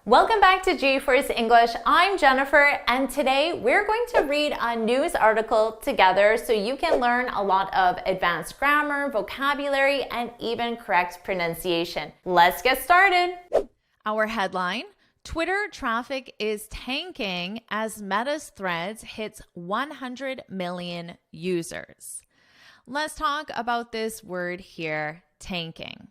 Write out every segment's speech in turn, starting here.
Welcome back to JForrest English. I'm Jennifer, and today we're going to read a news article together so you can learn a lot of advanced grammar, vocabulary, and even correct pronunciation. Let's get started. Our headline: Twitter traffic is tanking as Meta's Threads hits 100 million users. Let's talk about this word here, tanking.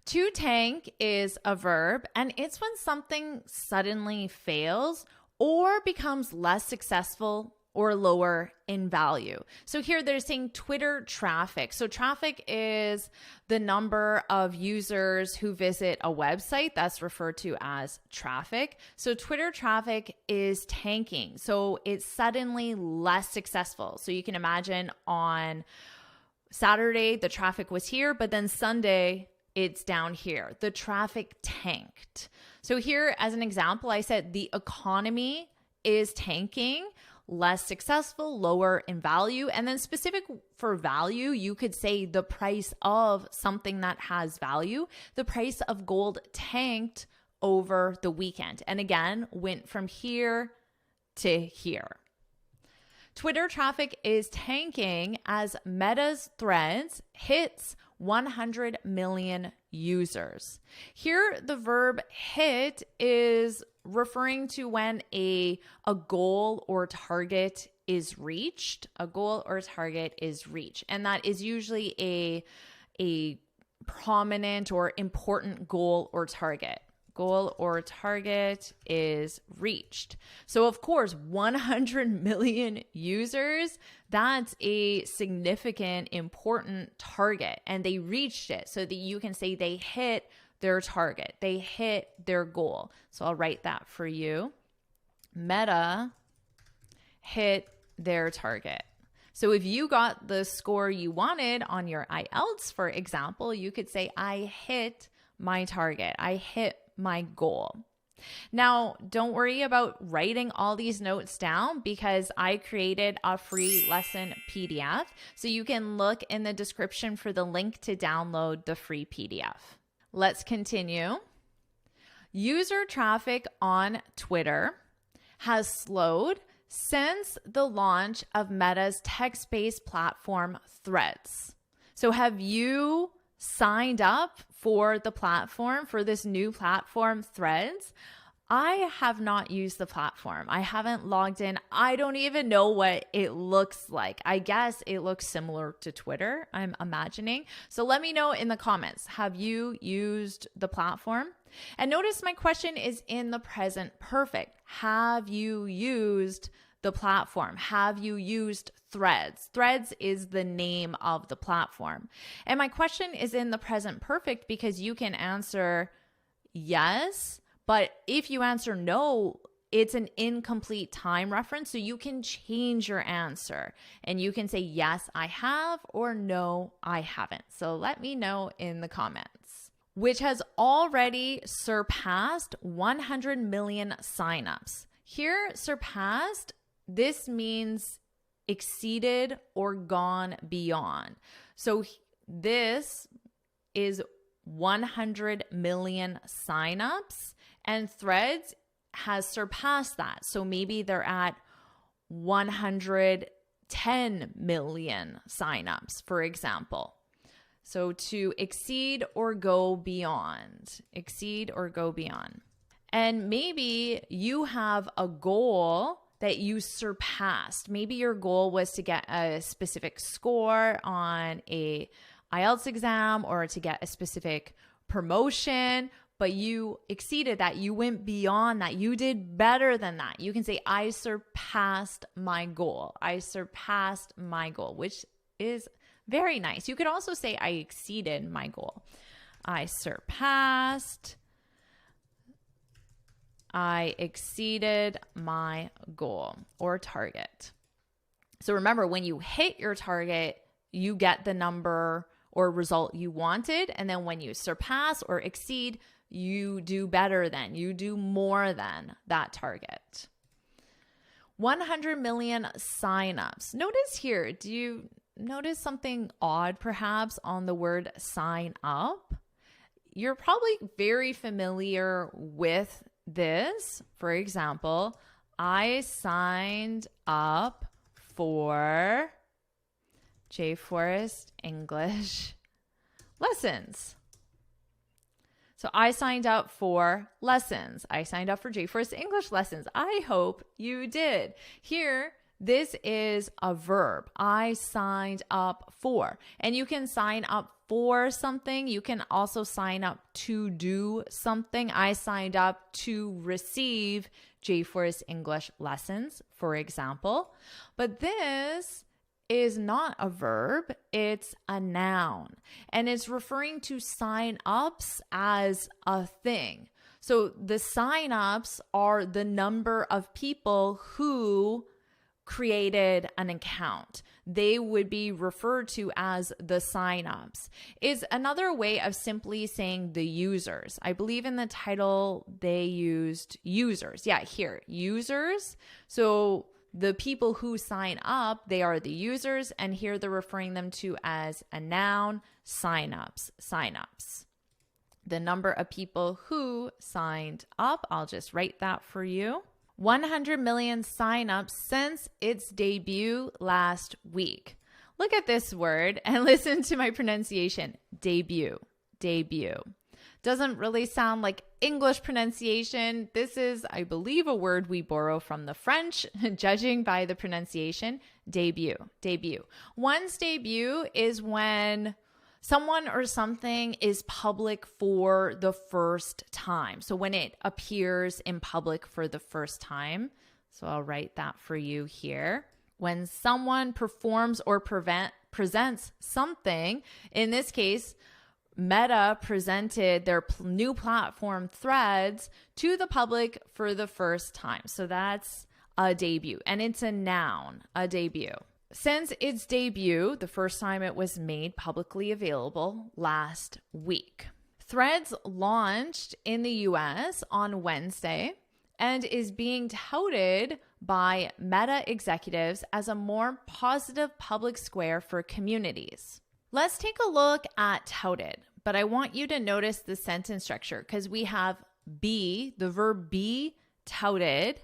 To tank is a verb, and it's when something suddenly fails or becomes less successful or lower in value. So here they're saying Twitter traffic. So traffic is the number of users who visit a website. That's referred to as traffic. So Twitter traffic is tanking. So it's suddenly less successful. So you can imagine on Saturday, the traffic was here, but then Sunday, it's down here. The traffic tanked. So here, as an example, I said the economy is tanking, less successful, lower in value. And then specific for value, you could say the price of something that has value. The price of gold tanked over the weekend. And again, went from here to here. Twitter traffic is tanking as Meta's Threads hits 100 million users. Here, the verb hit is referring to when a goal or target is reached. A goal or target is reached. And that is usually a prominent or important goal or target. Goal or target is reached. So of course, 100 million users, that's a significant, important target, and they reached it so that you can say they hit their target, they hit their goal. So I'll write that for you. Meta hit their target. So if you got the score you wanted on your IELTS, for example, you could say, I hit my target. I hit my goal. Now, don't worry about writing all these notes down because I created a free lesson PDF. So you can look in the description for the link to download the free PDF. Let's continue. User traffic on Twitter has slowed since the launch of Meta's text-based platform Threads. So have you signed up for the platform, for this new platform, Threads? I have not used the platform. I haven't logged in. I don't even know what it looks like. I guess it looks similar to Twitter, I'm imagining. So let me know in the comments. Have you used the platform? And notice my question is in the present perfect. Have you used the platform? Have you used Threads? Threads is the name of the platform. And my question is in the present perfect because you can answer yes, but if you answer no, it's an incomplete time reference. So you can change your answer and you can say, yes, I have, or no, I haven't. So let me know in the comments. Which has already surpassed 100 million signups. Here, surpassed, this means exceeded or gone beyond. So this is 100 million signups, and Threads has surpassed that. So maybe they're at 110 million signups, for example. So to exceed or go beyond, exceed or go beyond. And maybe you have a goal that you surpassed. Maybe your goal was to get a specific score on a IELTS exam or to get a specific promotion, but you exceeded that. You went beyond that. You did better than that. You can say, I surpassed my goal. I surpassed my goal, which is very nice. You could also say, I exceeded my goal. I exceeded my goal or target. So remember, when you hit your target, you get the number or result you wanted. And then when you surpass or exceed, you do better than, you do more than that target. 100 million signups. Notice here, do you notice something odd perhaps on the word sign up? You're probably very familiar with this, for example, I signed up for JForrest English lessons. So I signed up for lessons. I signed up for JForrest English lessons. I hope you did. Here, this is a verb. I signed up for. And you can sign up for something. You can also sign up to do something. I signed up to receive JForrest English lessons, for example. But this is not a verb, it's a noun. And it's referring to sign-ups as a thing. So the sign-ups are the number of people who created an account. They would be referred to as the sign-ups. Is another way of simply saying the users. I believe in the title they used users. Yeah, here, users. So the people who sign up, they are the users, and here they're referring them to as a noun, sign-ups. The number of people who signed up, I'll just write that for you. 100 million sign-ups since its debut last week. Look at this word and listen to my pronunciation. Debut. Doesn't really sound like English pronunciation. This is, I believe, a word we borrow from the French, judging by the pronunciation. Debut. One's debut is when someone or something is public for the first time. So when it appears in public for the first time. So I'll write that for you here. When someone performs or presents something, in this case, Meta presented their new platform Threads to the public for the first time. So that's a debut, and it's a noun, a debut. Since its debut, the first time it was made publicly available last week. Threads launched in the US on Wednesday and is being touted by Meta executives as a more positive public square for communities. Let's take a look at touted, but I want you to notice the sentence structure because we have be, the verb be, touted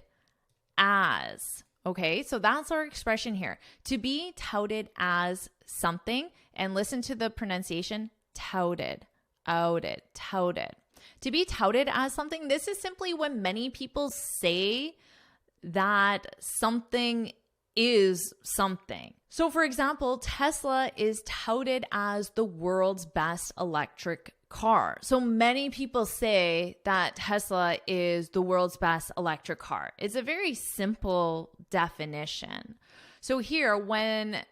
as. Okay, so that's our expression here. To be touted as something, and listen to the pronunciation, touted. To be touted as something, this is simply when many people say that something is something. So for example, Tesla is touted as the world's best electric car. So many people say that Tesla is the world's best electric car. It's a very simple definition. So here, when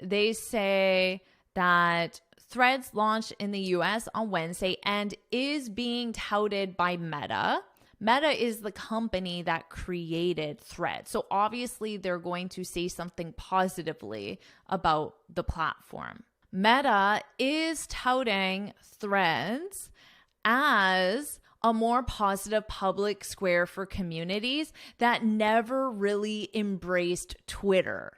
they say that Threads launched in the US on Wednesday and is being touted by Meta, Meta is the company that created Threads. So obviously they're going to say something positively about the platform. Meta is touting Threads as a more positive public square for communities that never really embraced Twitter.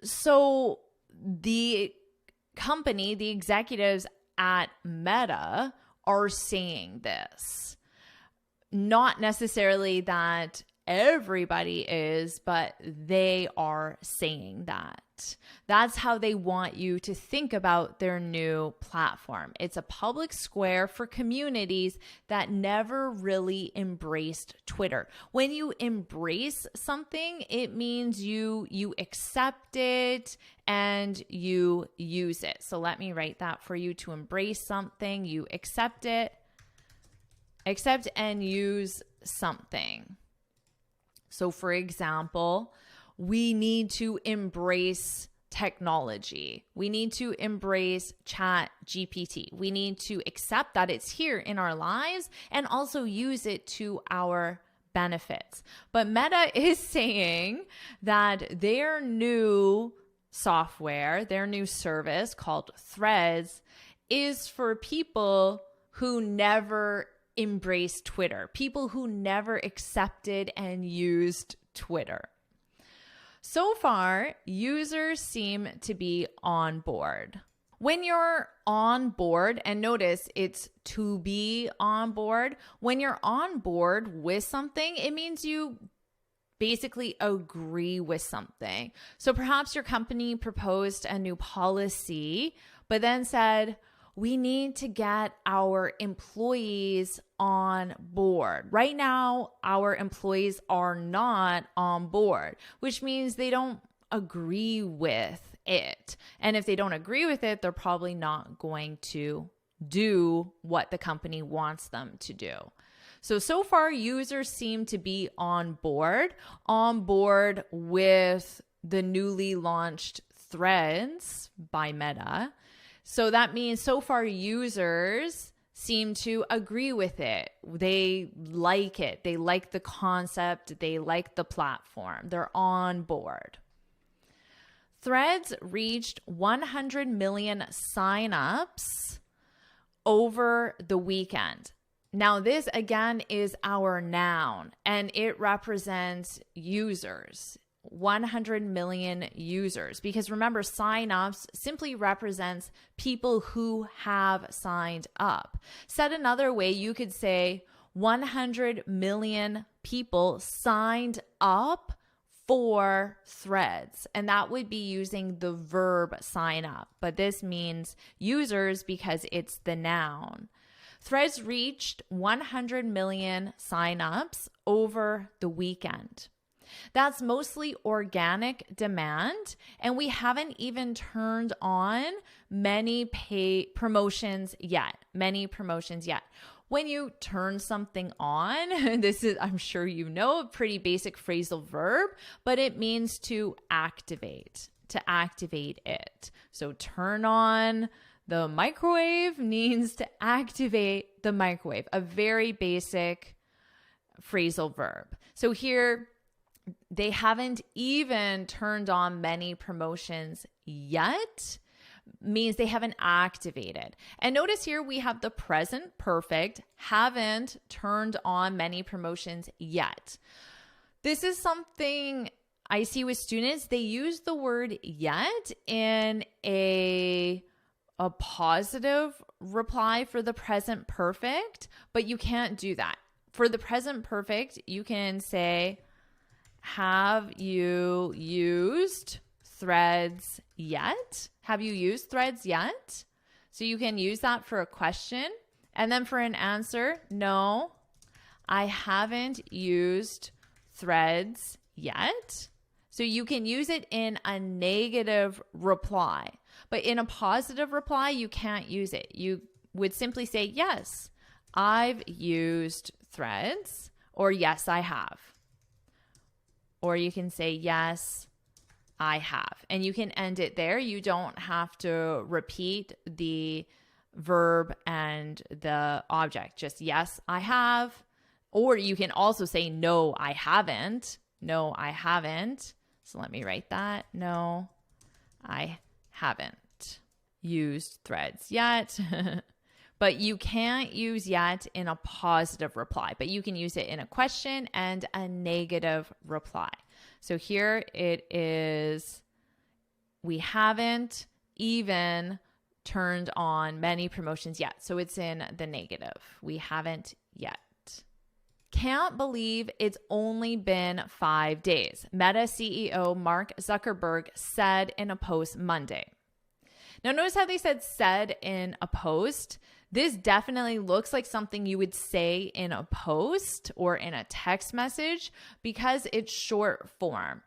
So the company, the executives at Meta are saying this. Not necessarily that everybody is, but they are saying that. That's how they want you to think about their new platform. It's a public square for communities that never really embraced Twitter. When you embrace something, it means you accept it and you use it. So let me write that for you. To embrace something, you accept it. Accept and use something. So for example, we need to embrace technology. We need to embrace ChatGPT. We need to accept that it's here in our lives and also use it to our benefits. But Meta is saying that their new software, their new service called Threads, is for people who never embraced Twitter, people who never accepted and used Twitter. So far, users seem to be on board. When you're on board, and notice it's to be on board. When you're on board with something, it means you basically agree with something. So perhaps your company proposed a new policy, but then said, we need to get our employees on board. Right now, our employees are not on board, which means they don't agree with it. And if they don't agree with it, they're probably not going to do what the company wants them to do. So far, users seem to be on board with the newly launched Threads by Meta. So that means so far users seem to agree with it. They like it. They like the concept. They like the platform. They're on board. Threads reached 100 million signups over the weekend. Now, this again is our noun, and it represents users, 100 million users. Because remember, signups simply represents people who have signed up. Said another way, you could say 100 million people signed up for Threads, and that would be using the verb sign up, but this means users because it's the noun. Threads reached 100 million signups over the weekend. That's mostly organic demand, and we haven't even turned on many paid promotions yet. When you turn something on, this is, I'm sure you know, a pretty basic phrasal verb, but it means to activate it. So turn on the microwave means to activate the microwave, a very basic phrasal verb. So here, they haven't even turned on many promotions yet, means they haven't activated. And notice here we have the present perfect, haven't turned on many promotions yet. This is something I see with students. They use the word yet in a positive reply for the present perfect, but you can't do that. For the present perfect, you can say, have you used Threads yet? Have you used Threads yet? So you can use that for a question. And then for an answer, no, I haven't used Threads yet. So you can use it in a negative reply. But in a positive reply, you can't use it. You would simply say, yes, I've used Threads, or yes, I have. Or you can say, yes, I have. And you can end it there. You don't have to repeat the verb and the object. Just yes, I have. Or you can also say, no, I haven't. No, I haven't. So let me write that. No, I haven't used Threads yet. But you can't use yet in a positive reply, but you can use it in a question and a negative reply. So here it is, we haven't even turned on many promotions yet. So it's in the negative. We haven't yet. Can't believe it's only been 5 days, Meta CEO Mark Zuckerberg said in a post Monday. Now notice how they said in a post. This definitely looks like something you would say in a post or in a text message because it's short form.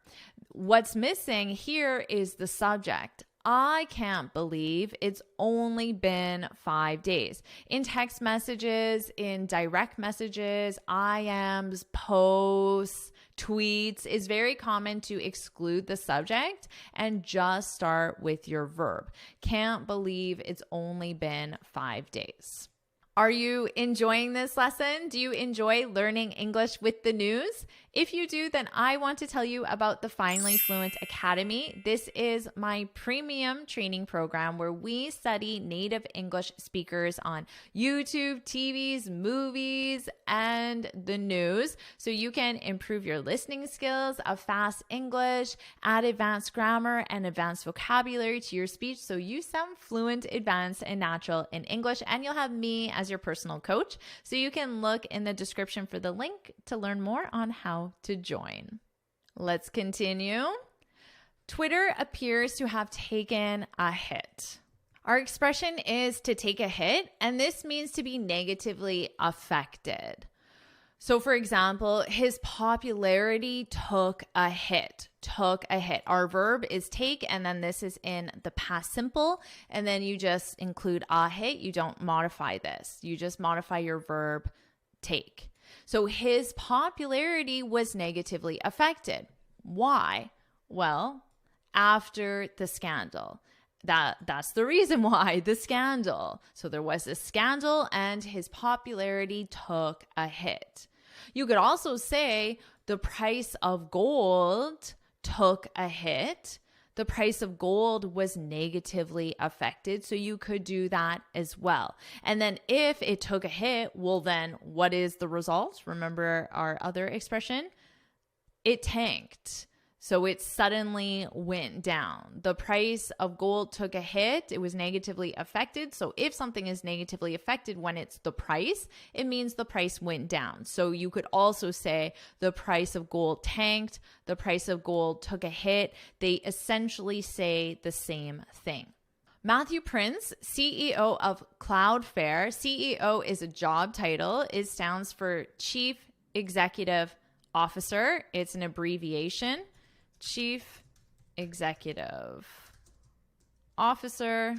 What's missing here is the subject. I can't believe it's only been 5 days. In text messages, in direct messages, IMs, posts, tweets, it's very common to exclude the subject and just start with your verb. Can't believe it's only been 5 days. Are you enjoying this lesson? Do you enjoy learning English with the news? If you do, then I want to tell you about the Finally Fluent Academy. This is my premium training program where we study native English speakers on YouTube, TVs, movies, and the news. So you can improve your listening skills of fast English, add advanced grammar and advanced vocabulary to your speech so you sound fluent, advanced, and natural in English. And you'll have me as your personal coach. So you can look in the description for the link to learn more on how to join. Let's continue. Twitter appears to have taken a hit. Our expression is to take a hit, and this means to be negatively affected. So for example, his popularity took a hit. Took a hit. Our verb is take, and then this is in the past simple, and then you just include a hit. You don't modify this. You just modify your verb take. So his popularity was negatively affected. Why? Well, after the scandal. That's the reason why, the scandal. So there was a scandal and his popularity took a hit. You could also say the price of gold took a hit. The price of gold was negatively affected. So you could do that as well. And then if it took a hit, well then what is the result? Remember our other expression? It tanked. So it suddenly went down. The price of gold took a hit. It was negatively affected. So if something is negatively affected when it's the price, it means the price went down. So you could also say the price of gold tanked. The price of gold took a hit. They essentially say the same thing. Matthew Prince, CEO of Cloudflare. CEO is a job title. It stands for Chief Executive Officer. It's an abbreviation. Chief Executive Officer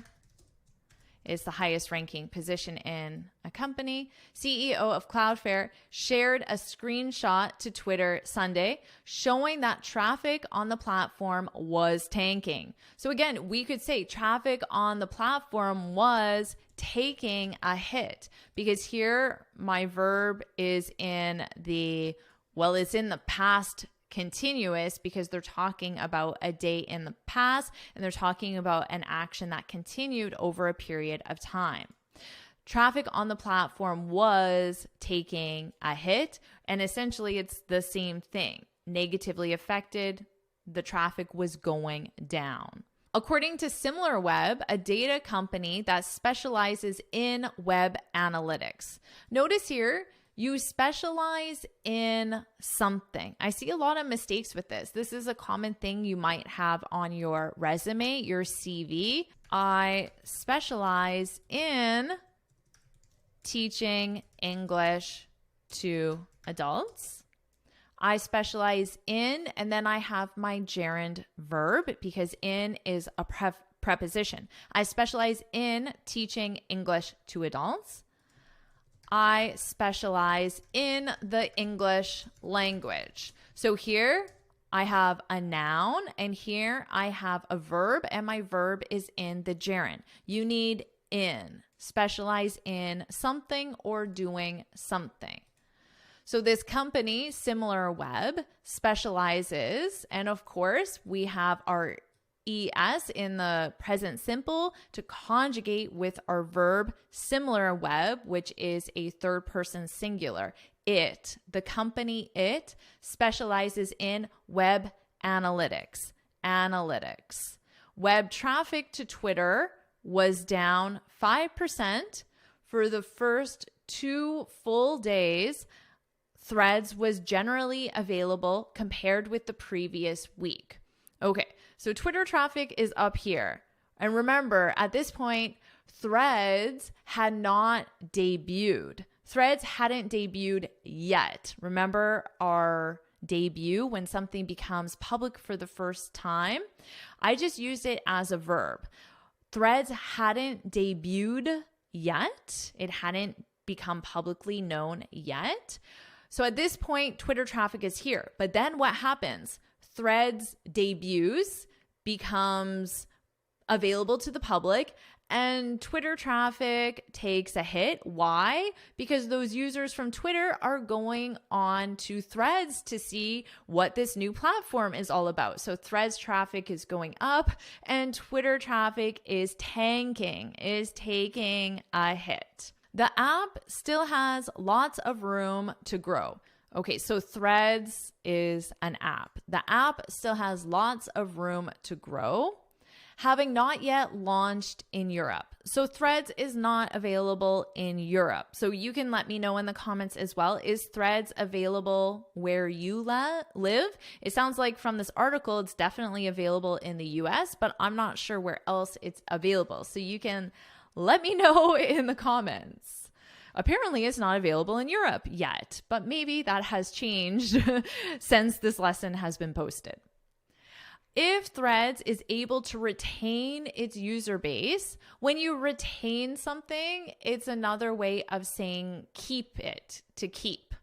is the highest ranking position in a company. CEO of Cloudflare shared a screenshot to Twitter Sunday showing that traffic on the platform was tanking. So again, we could say traffic on the platform was taking a hit because here my verb is in the, well, it's in the past continuous because they're talking about a day in the past and they're talking about an action that continued over a period of time. Traffic on the platform was taking a hit, and essentially it's the same thing. Negatively affected, the traffic was going down. According to SimilarWeb, a data company that specializes in web analytics. Notice here, you specialize in something. I see a lot of mistakes with this. This is a common thing you might have on your resume, your CV. I specialize in teaching English to adults. I specialize in, and then I have my gerund verb because in is a preposition. I specialize in teaching English to adults. I specialize in the English language. So here I have a noun and here I have a verb and my verb is in the gerund. You need in, specialize in something or doing something. So this company, SimilarWeb, specializes, and of course we have our ES in the present simple to conjugate with our verb SimilarWeb, which is a third person singular. It, the company it, specializes in web analytics. Web traffic to Twitter was down 5% for the first 2 full days. Threads was generally available compared with the previous week. Okay, so Twitter traffic is up here. And remember, at this point, Threads had not debuted. Threads hadn't debuted yet. Remember our debut when something becomes public for the first time? I just used it as a verb. Threads hadn't debuted yet. It hadn't become publicly known yet. So at this point, Twitter traffic is here. But then what happens? Threads debuts, becomes available to the public, and Twitter traffic takes a hit. Why? Because those users from Twitter are going on to Threads to see what this new platform is all about. So Threads traffic is going up and Twitter traffic is tanking, is taking a hit. The app still has lots of room to grow. Okay, so Threads is an app. The app still has lots of room to grow, having not yet launched in Europe. So Threads is not available in Europe. So you can let me know in the comments as well. Is Threads available where you live? It sounds like from this article, it's definitely available in the US, but I'm not sure where else it's available. So you can let me know in the comments. Apparently, it's not available in Europe yet, but maybe that has changed since this lesson has been posted. If Threads is able to retain its user base, when you retain something, it's another way of saying keep it, to keep.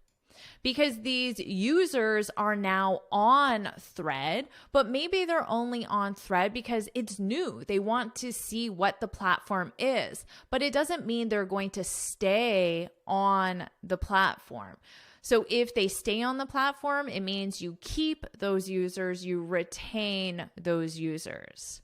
Because these users are now on Thread, but maybe they're only on Thread because it's new. They want to see what the platform is, but it doesn't mean they're going to stay on the platform. So if they stay on the platform, it means you keep those users, you retain those users.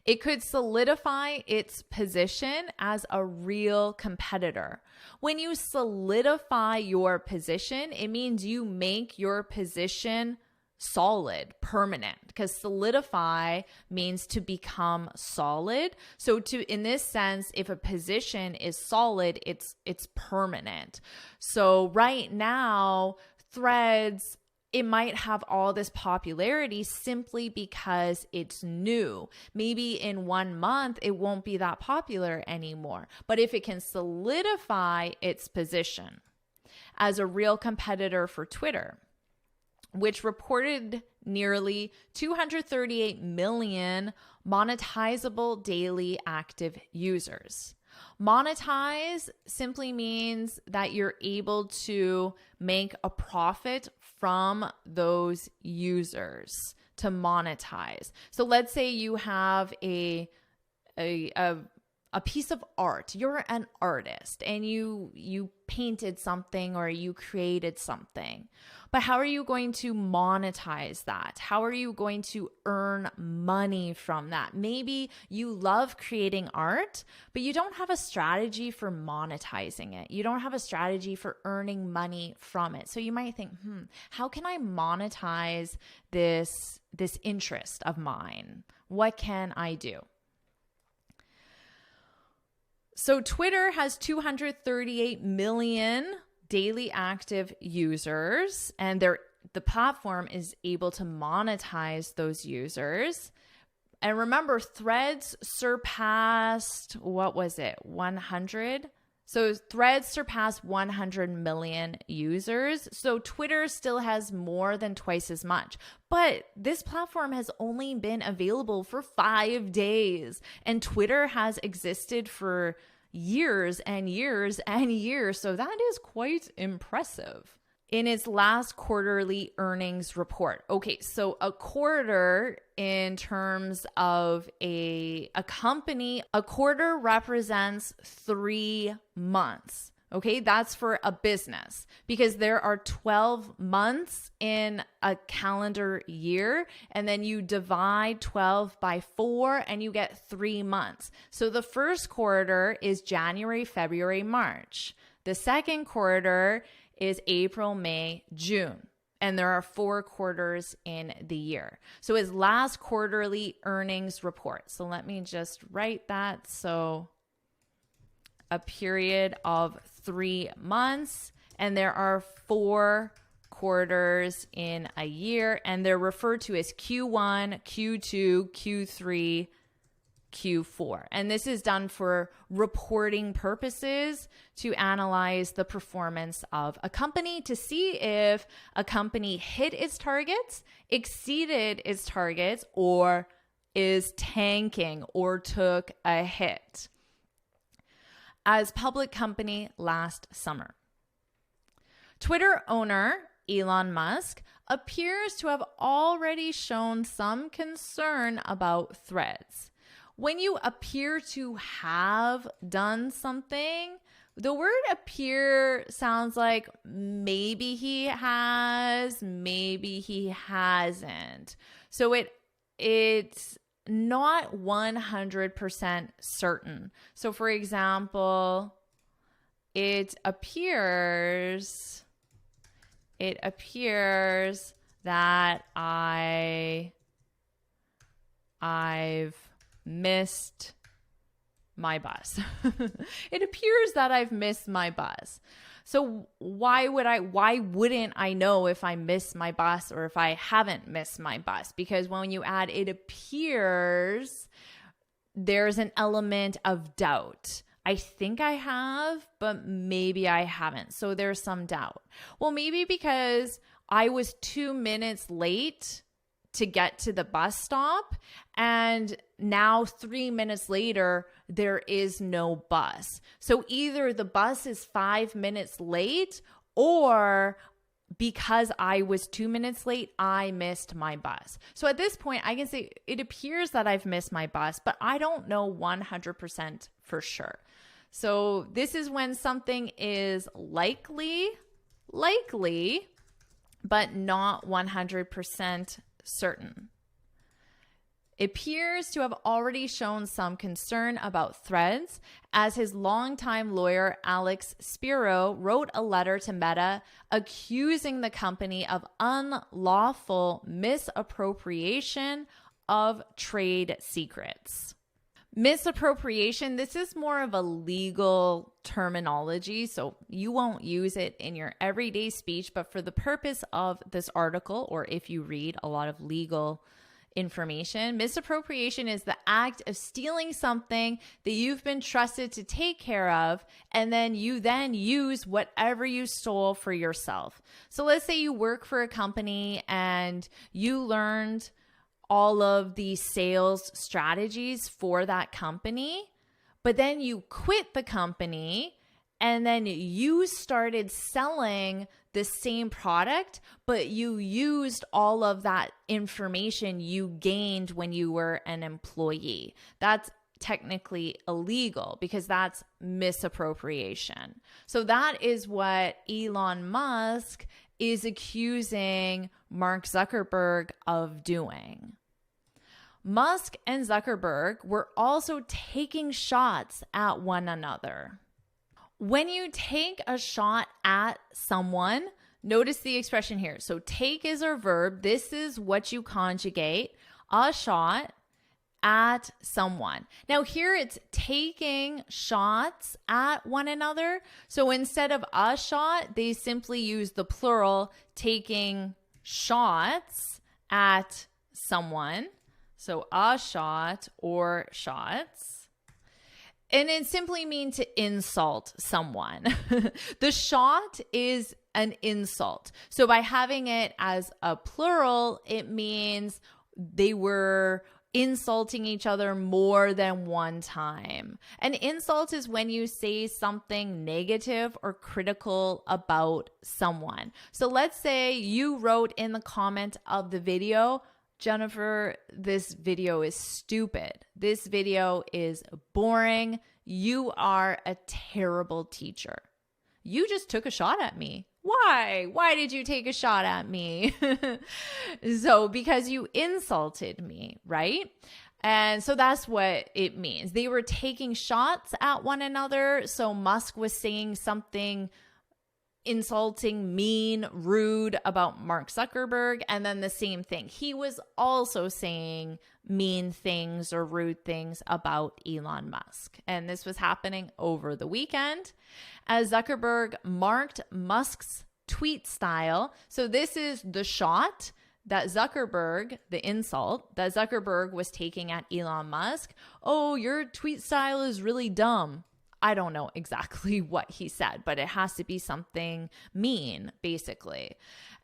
It could solidify its position as a real competitor. When you solidify your position, it means you make your position solid, permanent, because solidify means to become solid. So in this sense, if a position is solid, it's permanent. So right now, Threads, it might have all this popularity simply because it's new. Maybe in 1 month, it won't be that popular anymore. But if it can solidify its position as a real competitor for Twitter, which reported nearly 238 million monetizable daily active users. Monetize simply means that you're able to make a profit from those users, to monetize. So let's say you have a piece of art. You're an artist and you painted something or you created something. But how are you going to monetize that? How are you going to earn money from that? Maybe you love creating art, but you don't have a strategy for monetizing it. You don't have a strategy for earning money from it. So you might think, how can I monetize this interest of mine? What can I do? So Twitter has 238 million daily active users, and the platform is able to monetize those users. And remember, Threads surpassed, 100? So Threads surpassed 100 million users. So Twitter still has more than twice as much. But this platform has only been available for 5 days. And Twitter has existed for years and years and years. So that is quite impressive. In its last quarterly earnings report. Okay, so a quarter in terms of a company, a quarter represents 3 months. Okay, that's for a business because there are 12 months in a calendar year, and then you divide 12 by 4 and you get 3 months. So the first quarter is January, February, March. The second quarter is April, May, June. And there are 4 quarters in the year. So his last quarterly earnings report. So let me just write that. So a period of 3 months, and there are 4 quarters in a year, and they're referred to as Q1, Q2, Q3, Q4. And this is done for reporting purposes to analyze the performance of a company to see if a company hit its targets, exceeded its targets, or is tanking or took a hit. As public company last summer. Twitter owner Elon Musk appears to have already shown some concern about Threads. When you appear to have done something, the word appear sounds like maybe he has, maybe he hasn't. So it's not 100% certain. So for example, it appears that I've missed my bus. It appears that I've missed my bus. So why wouldn't I know if I missed my bus or if I haven't missed my bus? Because when you add it appears, there's an element of doubt. I think I have, but maybe I haven't. So there's some doubt. Well, maybe because I was 2 minutes late to get to the bus stop, and now 3 minutes later, there is no bus. So either the bus is 5 minutes late, or because I was 2 minutes late, I missed my bus. So at this point, I can say it appears that I've missed my bus, but I don't know 100% for sure. So this is when something is likely, but not 100% certain. Appears to have already shown some concern about threads, as his longtime lawyer Alex Spiro wrote a letter to Meta accusing the company of unlawful misappropriation of trade secrets. Misappropriation, this is more of a legal terminology, so you won't use it in your everyday speech, but for the purpose of this article, or if you read a lot of legal information, misappropriation is the act of stealing something that you've been trusted to take care of, and then you use whatever you stole for yourself. So let's say you work for a company and you learned all of the sales strategies for that company, but then you quit the company and then you started selling the same product, but you used all of that information you gained when you were an employee. That's technically illegal because that's misappropriation. So that is what Elon Musk is accusing Mark Zuckerberg of doing. Musk and Zuckerberg were also taking shots at one another. When you take a shot at someone, notice the expression here. So take is our verb. This is what you conjugate, a shot at someone. Now here it's taking shots at one another. So instead of a shot, they simply use the plural, taking shots at someone. So a shot or shots. And it simply means to insult someone. The shot is an insult. So by having it as a plural, it means they were insulting each other more than one time. An insult is when you say something negative or critical about someone. So let's say you wrote in the comment of the video, Jennifer, this video is stupid. This video is boring. You are a terrible teacher. You just took a shot at me. Why? Why did you take a shot at me? So because you insulted me, right? And so that's what it means. They were taking shots at one another. So Musk was saying something insulting, mean, rude about Mark Zuckerberg. And then the same thing. He was also saying mean things or rude things about Elon Musk. And this was happening over the weekend as Zuckerberg marked Musk's tweet style. So this is the shot that Zuckerberg, the insult that Zuckerberg was taking at Elon Musk. Oh, your tweet style is really dumb. I don't know exactly what he said, but it has to be something mean, basically.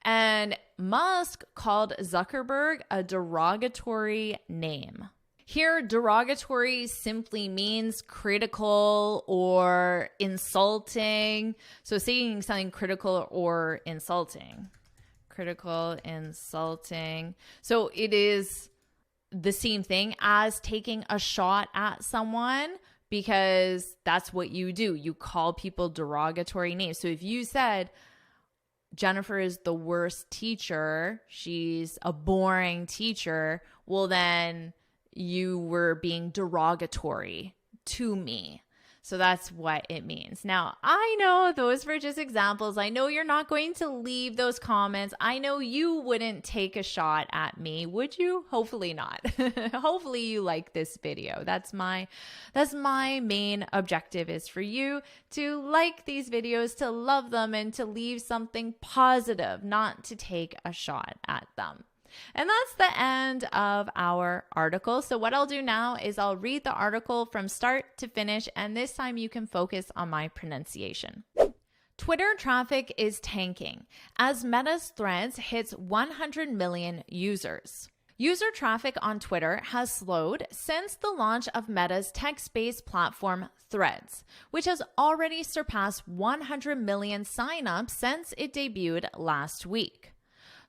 And Musk called Zuckerberg a derogatory name. Here, derogatory simply means critical or insulting. So saying something critical or insulting. Critical, insulting. So it is the same thing as taking a shot at someone, because that's what you do. You call people derogatory names. So if you said, Jennifer is the worst teacher, she's a boring teacher, well, then you were being derogatory to me. So that's what it means. Now, I know those were just examples. I know you're not going to leave those comments. I know you wouldn't take a shot at me, would you? Hopefully not. Hopefully you like this video. That's my main objective, is for you to like these videos, to love them, and to leave something positive, not to take a shot at them. And that's the end of our article. So what I'll do now is I'll read the article from start to finish, and this time you can focus on my pronunciation. Twitter traffic is tanking as Meta's Threads hits 100 million users. User traffic on Twitter has slowed since the launch of Meta's text-based platform Threads, which has already surpassed 100 million signups since it debuted last week.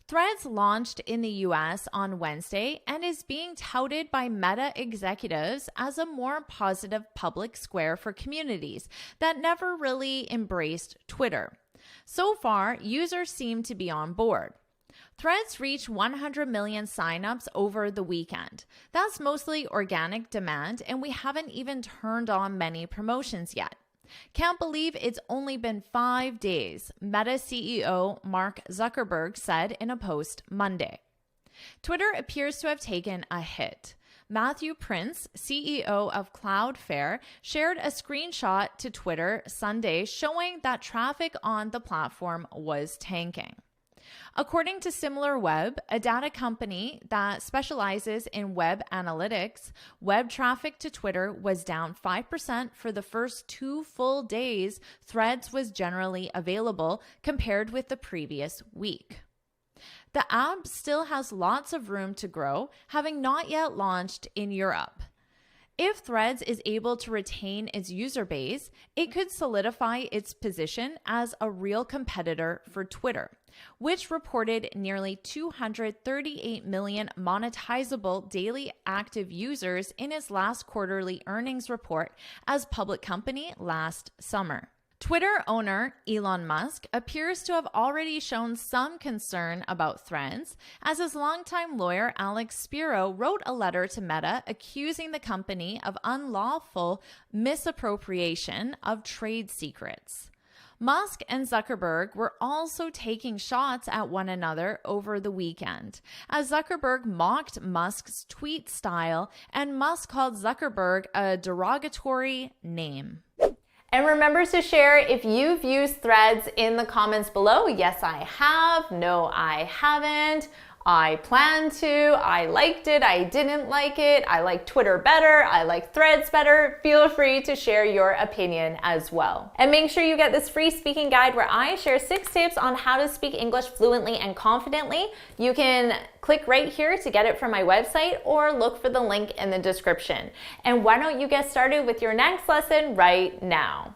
Threads launched in the US on Wednesday and is being touted by Meta executives as a more positive public square for communities that never really embraced Twitter. So far, users seem to be on board. Threads reached 100 million signups over the weekend. That's mostly organic demand, and we haven't even turned on many promotions yet. Can't believe it's only been 5 days, Meta CEO Mark Zuckerberg said in a post Monday. Twitter appears to have taken a hit. Matthew Prince, CEO of Cloudflare, shared a screenshot to Twitter Sunday showing that traffic on the platform was tanking. According to SimilarWeb, a data company that specializes in web analytics, web traffic to Twitter was down 5% for the first 2 full days Threads was generally available compared with the previous week. The app still has lots of room to grow, having not yet launched in Europe. If Threads is able to retain its user base, it could solidify its position as a real competitor for Twitter, which reported nearly 238 million monetizable daily active users in its last quarterly earnings report as public company last summer. Twitter owner Elon Musk appears to have already shown some concern about Threads, as his longtime lawyer Alex Spiro wrote a letter to Meta accusing the company of unlawful misappropriation of trade secrets. Musk and Zuckerberg were also taking shots at one another over the weekend, as Zuckerberg mocked Musk's tweet style and Musk called Zuckerberg a derogatory name. And remember to share if you've used Threads in the comments below. Yes, I have. No, I haven't. I plan to. I liked it. I didn't like it. I like Twitter better. I like Threads better. Feel free to share your opinion as well. And make sure you get this free speaking guide where I share 6 tips on how to speak English fluently and confidently. You can click right here to get it from my website or look for the link in the description. And why don't you get started with your next lesson right now?